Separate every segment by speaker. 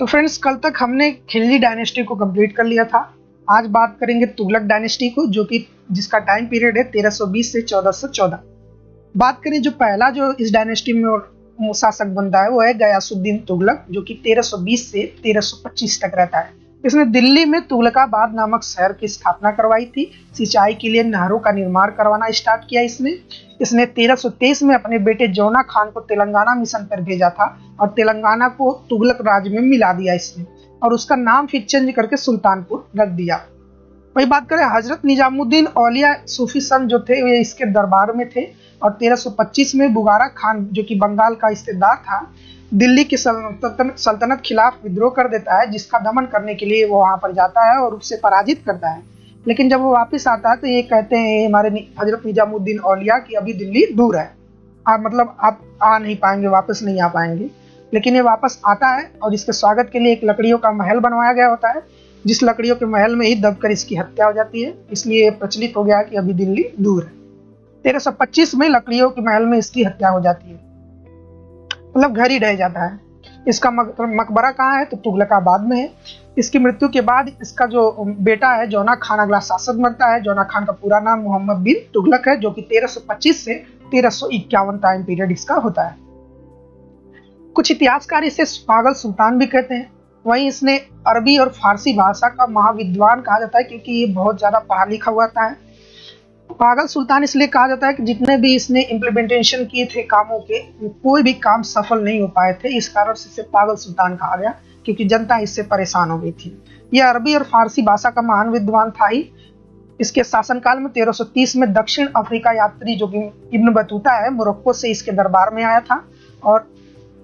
Speaker 1: तो फ्रेंड्स, कल तक हमने खिलजी डायनेस्टी को कंप्लीट कर लिया था। आज बात करेंगे तुगलक डायनेस्टी को, जो कि जिसका टाइम पीरियड है 1320 से 1414। बात करें जो पहला जो इस डायनेस्टी में शासक बनता है वो है गयासुद्दीन तुगलक, जो कि 1320 से 1325 तक रहता है। इसने दिल्ली में तुगलकाबाद नामक शहर की स्थापना करवाई थी। सिंचाई के लिए नहरों का निर्माण करवाना स्टार्ट किया इसने 1323 में अपने बेटे जौना खान को तेलंगाना मिशन पर भेजा था और तेलंगाना को तुगलक राज्य में मिला दिया इसने, और उसका नाम फिर चेंज करके सुल्तानपुर रख दिया। वही बात करें हजरत निजामुद्दीन औलिया सूफी संत जो थे वे इसके दरबार में थे, और 1325 में बुगारा खान जो कि बंगाल का इस्तेदार था, दिल्ली की सल्तनत खिलाफ विद्रोह कर देता है, जिसका दमन करने के लिए वो वहां पर जाता है और उससे पराजित करता है। लेकिन जब वो वापस आता है तो ये कहते हैं हमारे हजरत निजामुद्दीन औलिया कि अभी दिल्ली दूर है, मतलब आप आ नहीं पाएंगे, वापस नहीं आ पाएंगे। लेकिन ये वापस आता है और इसके स्वागत के लिए एक लकड़ियों का महल बनवाया गया होता है, जिस लकड़ियों के महल में ही दबकर इसकी हत्या हो जाती है। इसलिए प्रचलित हो गया कि अभी दिल्ली दूर है। 1325 में लकड़ियों के महल में इसकी हत्या हो जाती है, मतलब घर ही रह जाता है। इसका मकबरा कहाँ है तो तुगलकाबाद में है। इसकी मृत्यु के बाद इसका जो बेटा है जौना खान अगला शासक बनता है। जौना खान का पूरा नाम मोहम्मद बिन तुगलक है, जो कि 1325 से 1351 टाइम पीरियड इसका होता है। कुछ इतिहासकार इसे पागल सुल्तान भी कहते हैं। वहीं इसने अरबी और फारसी भाषा का महाविद्वान कहा जाता है, क्योंकि ये बहुत ज्यादा पढ़ा लिखा हुआ था। पागल सुल्तान इसलिए कहा जाता है कि जितने भी इसने इम्प्लीमेंटेशन किए थे कामों के, कोई भी काम सफल नहीं हो पाए थे। इस कारण से इसे पागल सुल्तान कहा गया, क्योंकि जनता इससे परेशान हो गई थी। यह अरबी और फारसी भाषा का महान विद्वान था ही। इसके शासनकाल में 1330 में दक्षिण अफ्रीका यात्री जो कि इब्न बतूता है, मोरक्को से इसके दरबार में आया था, और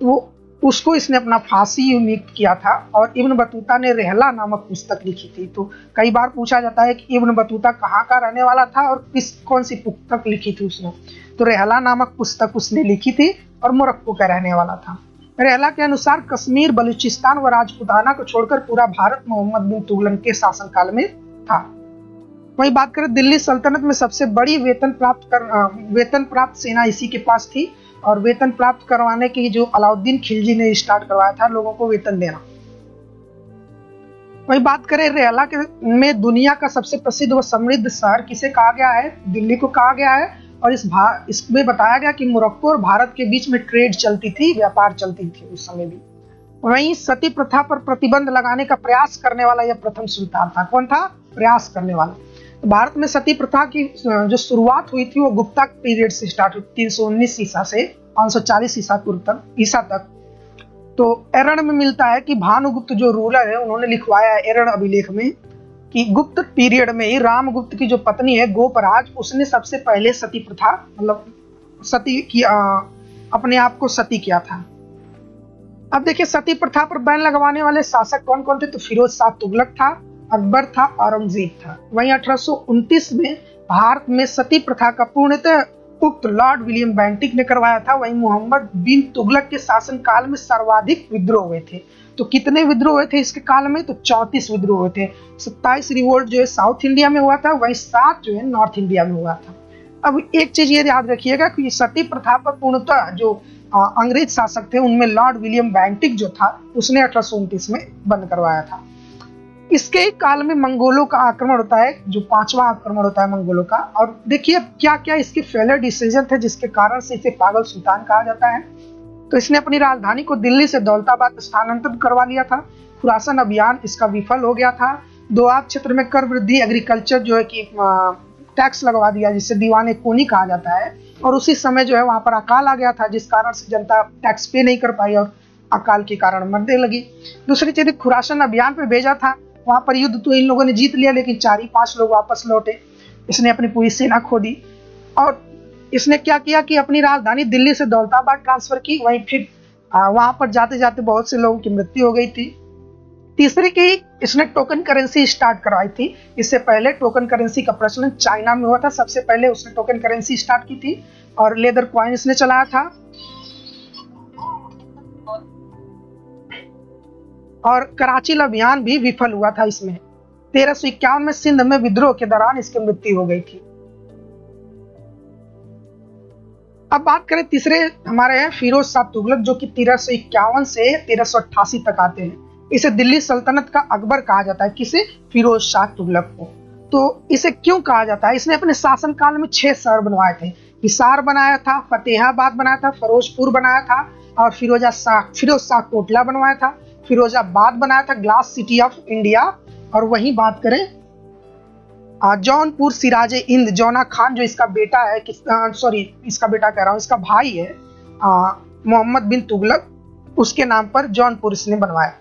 Speaker 1: वो उसको इसने अपना फांसी नियुक्त किया था। और इब्न बतूता ने रहला नामक पुस्तक लिखी थी। तो कई बार पूछा जाता है कि इब्न बतूता कहाँ का रहने वाला था और कौन सी पुस्तक लिखी थी उसने। तो रहला नामक पुस्तक उसने लिखी थी और मोरक्को का रहने वाला था। रहला के अनुसार कश्मीर, बलूचिस्तान व राजपुताना को छोड़कर पूरा भारत मोहम्मद बिन तुगलक के शासनकाल में था। वही बात करें दिल्ली सल्तनत में सबसे बड़ी वेतन प्राप्त सेना इसी के पास थी, और वेतन प्राप्त करवाने के जो अलाउद्दीन खिलजी ने स्टार्ट करवाया था लोगों को वेतन देना। वही बात करें रहला के में दुनिया का सबसे प्रसिद्ध व समृद्ध शहर किसे कहा गया है, दिल्ली को कहा गया है। और इसमें बताया गया कि मोरक्को और भारत के बीच में ट्रेड चलती थी, व्यापार चलती थी उस समय भी। वहीं सती प्रथा पर प्रतिबंध लगाने का प्रयास करने वाला यह प्रथम सुल्तान था। कौन था? प्रयास करने वाला। तो भारत में सती प्रथा की जो शुरुआत हुई थी वो गुप्ता पीरियड से स्टार्ट हुई, 319 ईसा से 540 ईसा तक। तो एरण में मिलता है कि भानुगुप्त जो रूलर है उन्होंने लिखवाया है एरण अभिलेख में कि गुप्त पीरियड में ही रामगुप्त की जो पत्नी है गोपराज, उसने सबसे पहले सती प्रथा मतलब सती की अपने आप को सती किया था। अब देखिए सती प्रथा पर बैन लगवाने वाले शासक कौन कौन थे? तो फिरोज शाह तुगलक था, अकबर था, औरंगजेब था। वहीं 1829 में भारत में सती प्रथा का पूर्णतः उक्त लॉर्ड विलियम बेंटिक ने करवाया था। वहीं मोहम्मद बिन तुगलक के शासन काल में सर्वाधिक विद्रोह हुए थे। तो कितने विद्रोह हुए थे इसके काल में? तो 34 विद्रोह हुए थे। 27 रिवोल्ट जो है साउथ इंडिया में हुआ था, वहीं 7 जो है नॉर्थ इंडिया में हुआ था। अब एक चीज ये याद रखिएगा कि सती प्रथा पर पूर्णतः जो अंग्रेज शासक थे उनमें लॉर्ड विलियम बेंटिक जो था उसने 1829 में बंद करवाया था। इसके काल में मंगोलों का आक्रमण होता है, जो 5वां आक्रमण होता है मंगोलों का। और देखिए क्या क्या इसके फेलियर डिसीजन थे जिसके कारण से इसे पागल सुल्तान कहा जाता है। तो इसने अपनी राजधानी को दिल्ली से दौलताबाद स्थानांतरित करवा लिया था। खुरासन अभियान इसका विफल हो गया था। दोआब क्षेत्र में कर वृद्धि, एग्रीकल्चर जो है कि टैक्स लगवा दिया, जिसे दीवाने कोनी कहा जाता है। और उसी समय जो है वहां पर अकाल आ गया था, जिस कारण से जनता टैक्स पे नहीं कर पाई और अकाल के कारण मरने लगी। दूसरी चीज खुरासन अभियान पे भेजा था, वहां पर युद्ध तो इन लोगों ने जीत लिया, लेकिन 4 ही 5 लोग वापस लौटे। इसने अपनी पूरी सेना खो दी। और इसने क्या किया कि अपनी राजधानी दिल्ली से दौलताबाद ट्रांसफर की। वहीं फिर वहां पर जाते जाते बहुत से लोगों की मृत्यु हो गई थी। तीसरी की इसने टोकन करेंसी स्टार्ट करवाई थी। इससे पहले टोकन करेंसी का प्रचलन चाइना में हुआ था, सबसे पहले उसने टोकन करेंसी स्टार्ट की थी। और लेदर कॉइन इसने चलाया था। और कराची अभियान भी विफल हुआ था इसमें। 1351 में सिंध में विद्रोह के दौरान इसकी मृत्यु हो गई थी। अब बात करें तीसरे हमारे हैं फिरोज शाह तुगलक, जो कि 1351 से 1388 तक आते हैं। इसे दिल्ली सल्तनत का अकबर कहा जाता है। किसे? फिरोज शाह तुगलक को। तो इसे क्यों कहा जाता है? इसने अपने शासनकाल में 6 शहर बनवाए थे। हिसार बनाया था, फतेहाबाद बनाया था, फिरोजपुर बनाया था, और फिरोज शाह कोटला बनवाया था, फिरोजाबाद बनाया था, ग्लास सिटी ऑफ इंडिया। और वहीं बात करें जौनपुर सिराजे इंद जौना खान, जो इसका बेटा है, इसका बेटा कह रहा हूँ, इसका भाई है मोहम्मद बिन तुगलक, उसके नाम पर जौनपुर इसने बनवाया।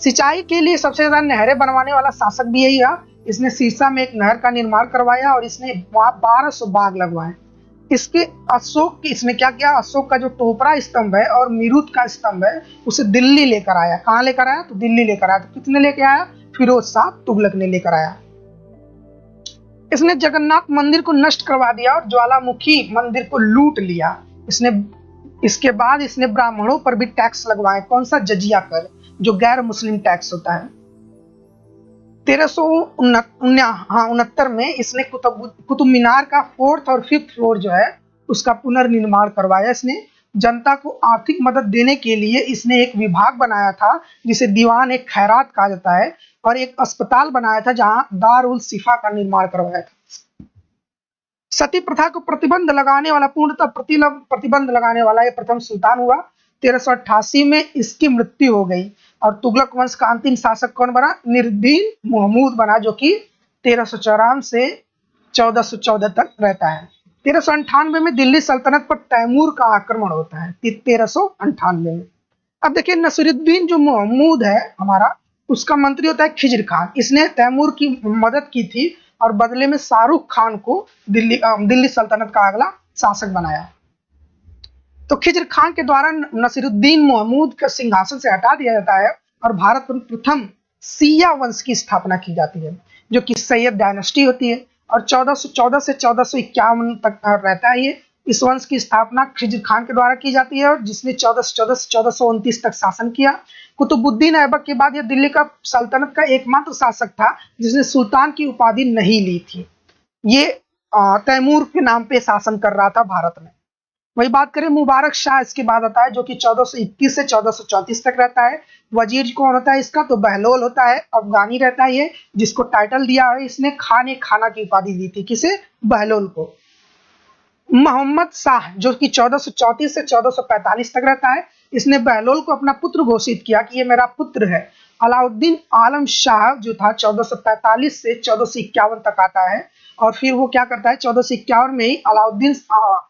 Speaker 1: सिंचाई के लिए सबसे ज्यादा नहरें बनवाने वाला शासक भी यही है। इसने सिरसा में एक नहर का निर्माण करवाया और इसने वहां 1200 बाग लगवाए। इसने क्या किया? अशोक का जो टोपरा स्तंभ है और मीरूत का स्तंभ है उसे दिल्ली लेकर आया। कहाँ लेकर आया? तो दिल्ली लेकर आया। तो किसने लेकर आया? फिरोज शाह तुगलक ने लेकर आया। इसने जगन्नाथ मंदिर को नष्ट करवा दिया और ज्वालामुखी मंदिर को लूट लिया। इसके बाद इसने ब्राह्मणों पर भी टैक्स लगवाए। कौन सा? जजिया कर, जो गैर मुस्लिम टैक्स होता है। 1369 में इसने कुतुब मीनार का 4th और 5th फ्लोर जो है उसका पुनर्निर्माण करवाया। इसने जनता को आर्थिक मदद देने के लिए इसने एक विभाग बनाया था जिसे दीवान एक खैरात कहा जाता है, और एक अस्पताल बनाया था जहां दारुल शिफा का निर्माण करवाया था। सती प्रथा को प्रतिबंध लगाने वाला, पूर्णतः प्रतिबंध लगाने वाला ये प्रथम सुल्तान हुआ। 1388 में इसकी मृत्यु हो गई और तुगलक वंश का अंतिम शासक कौन बना? नूरुद्दीन महमूद बना, जो कि 1394 से 1414 तक रहता है। 1398 में दिल्ली सल्तनत पर तैमूर का आक्रमण होता है। 1398 में। अब देखिए, नसीरुद्दीन जो महमूद है हमारा, उसका मंत्री होता है खिज्र खान। इसने तैमूर की मदद की थी और बदले में शाहरुख खान को दिल्ली सल्तनत का अगला शासक बनाया। तो खिज्र खान के द्वारा नसीरुद्दीन महमूद का सिंहासन से हटा दिया जाता है और भारत में प्रथम सिया वंश की स्थापना की जाती है, जो कि सैयद डायनेस्टी होती है और 1414 से 1451 तक रहता है। ये इस वंश की स्थापना खिज्र खान के द्वारा की जाती है और जिसने 1414 से 1429 तक शासन किया। कुतुबुद्दीन ऐबक के बाद यह दिल्ली का सल्तनत का एकमात्र शासक था जिसने सुल्तान की उपाधि नहीं ली थी। ये तैमूर के नाम पे शासन कर रहा था भारत में। वही बात करें मुबारक शाह इसके बाद आता है, जो कि 1421 से 1434 तक रहता है। वजीर कौन होता है इसका? तो बहलोल होता है, अफगानी रहता है ये, जिसको टाइटल दिया है इसने खाने खाना की उपाधि दी थी। किसे? बहलोल को। मोहम्मद शाह, जो कि 1434 से 1445 तक रहता है, इसने बहलोल को अपना पुत्र घोषित किया कि ये मेरा पुत्र है। अलाउद्दीन आलम शाह जो था 1445 से 1451 तक आता है और फिर वो क्या करता है? 1451 में ही अलाउद्दीन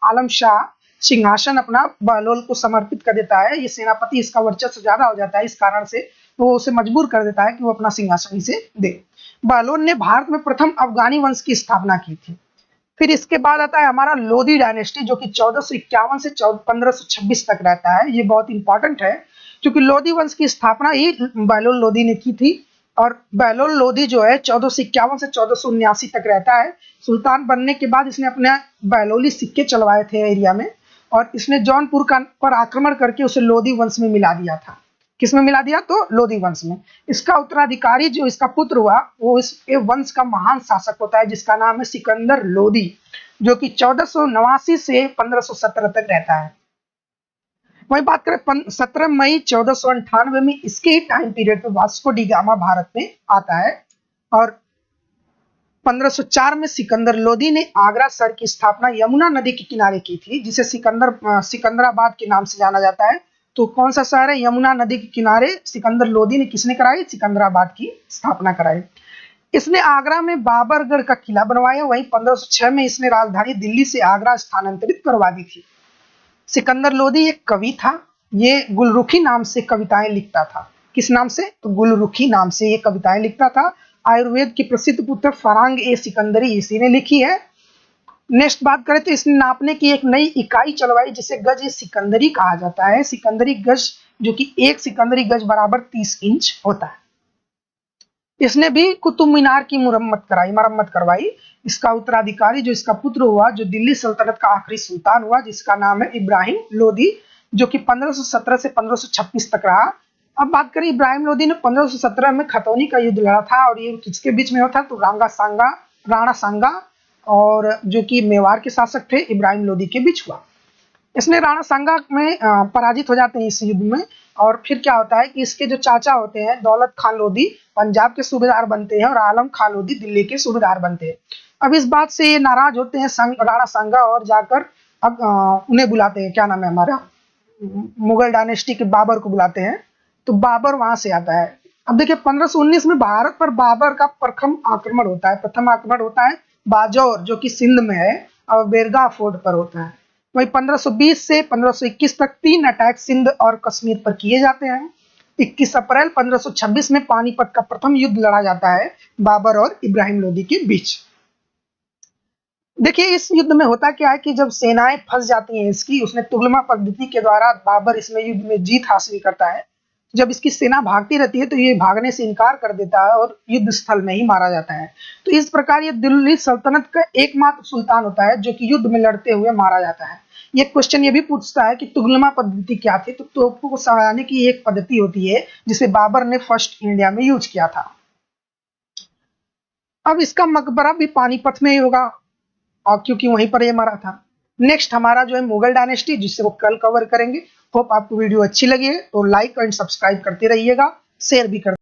Speaker 1: आलम शाह सिंहासन अपना बहलोल को समर्पित कर देता है। ये सेनापति, इसका वर्चस्व ज्यादा हो जाता है, इस कारण से वो उसे मजबूर कर देता है कि वो अपना सिंहासन इसे दे। बहलोल ने भारत में प्रथम अफगानी वंश की स्थापना की थी। फिर इसके बाद आता है हमारा लोधी डायनेस्टी, जो कि 1451 से 1526 तक रहता है। ये बहुत इंपॉर्टेंट है क्योंकि लोधी वंश की स्थापना ही बहलोल लोधी ने की थी और बहलोल लोधी जो है 1451 से 1479 तक रहता है। सुल्तान बनने के बाद इसने अपने बहलोली सिक्के चलवाए थे एरिया में और इसने जौनपुर पर आक्रमण करके उसे लोधी वंश में मिला दिया था। किसमें मिला दिया? तो लोधी वंश में। इसका उत्तराधिकारी जो इसका पुत्र हुआ वो इस वंश का महान शासक होता है जिसका नाम है सिकंदर लोधी, जो कि 1489 से 1517 तक रहता है। वही बात करें 17 मई 1498 में इसके टाइम पीरियड पे वास्को डी गामा भारत में आता है और 1504 में सिकंदर लोधी ने आगरा शहर की स्थापना यमुना नदी के किनारे की थी, जिसे सिकंदराबाद के नाम से जाना जाता है। तो कौन सा शहर है? यमुना नदी के किनारे सिकंदर लोधी ने किसने कराई? सिकंदराबाद की स्थापना कराई। इसने आगरा में बाबरगढ़ का किला बनवाया। वहीं 1506 में इसने राजधानी दिल्ली से आगरा स्थानांतरित करवा दी थी। सिकंदर लोधी एक कवि था। ये गुलरुखी नाम से कविताएं लिखता था। किस नाम से? तो गुलरुखी नाम से ये कविताएं लिखता था। आयुर्वेद की प्रसिद्ध पुस्तक फरांग ए सिकंदरी इसी ने लिखी है। नेक्स्ट बात करें तो इसने नापने की एक नई इकाई चलवाई जिसे गज ए सिकंदरी कहा जाता है। सिकंदरी गज, जो कि एक सिकंदरी गज बराबर 30 इंच होता है। इसने भी कुतुब मीनार की मरम्मत करवाई। इसका उत्तराधिकारी जो इसका पुत्र हुआ, जो दिल्ली सल्तनत का आखिरी सुल्तान हुआ, जिसका नाम है इब्राहिम लोधी, जो कि 1517 से 1526 तक रहा। अब बात करें इब्राहिम लोधी ने 1517 में खतौनी का युद्ध लड़ा था और ये किसके बीच में होता? तो राणा सांगा और जो कि मेवाड़ के शासक थे इब्राहिम लोधी के बीच हुआ। इसने राणा सांगा में पराजित हो जाते हैं इस युद्ध में और फिर क्या होता है कि इसके जो चाचा होते हैं दौलत खान लोधी पंजाब के सूबेदार बनते हैं और आलम खान लोधी दिल्ली के सूबेदार बनते हैं। अब इस बात से ये नाराज होते हैं राणा सांगा और जाकर अब उन्हें बुलाते हैं, क्या नाम है हमारा, मुगल डायनेस्टी के बाबर को बुलाते हैं। तो बाबर वहां से आता है। अब देखिए 1519 में भारत पर बाबर का प्रथम आक्रमण होता है बाजौर जो कि सिंध में है और बेरगा फोर्ट पर होता है। वही 1520 से 1521 तक 3 अटैक सिंध और कश्मीर पर किए जाते हैं। 21 अप्रैल 1526 में पानीपत का प्रथम युद्ध लड़ा जाता है बाबर और इब्राहिम लोदी के बीच। देखिए इस युद्ध में होता क्या है कि जब सेनाएं फंस जाती हैं इसकी, उसने तुगलमा पद्धति के द्वारा बाबर इसमें युद्ध में जीत हासिल करता है। जब इसकी सेना भागती रहती है तो ये भागने से इनकार कर देता है और युद्ध स्थल में ही मारा जाता है। तो इस प्रकार ये दिल्ली सल्तनत का एकमात्र सुल्तान होता है जो कि युद्ध में लड़ते हुए मारा जाता है। ये क्वेश्चन ये भी पूछता है कि तुगलमा पद्धति क्या थी, तो तोपों को सजाने की एक पद्धति होती है जिसे बाबर ने फर्स्ट इंडिया में यूज किया था। अब इसका मकबरा भी पानीपत में ही होगा और क्योंकि वहीं पर ये मरा था। नेक्स्ट हमारा जो है मुगल डायनेस्टी, जिससे वो कल कवर करेंगे। होप आपको वीडियो अच्छी लगी है तो लाइक एंड सब्सक्राइब करते रहिएगा, शेयर भी कर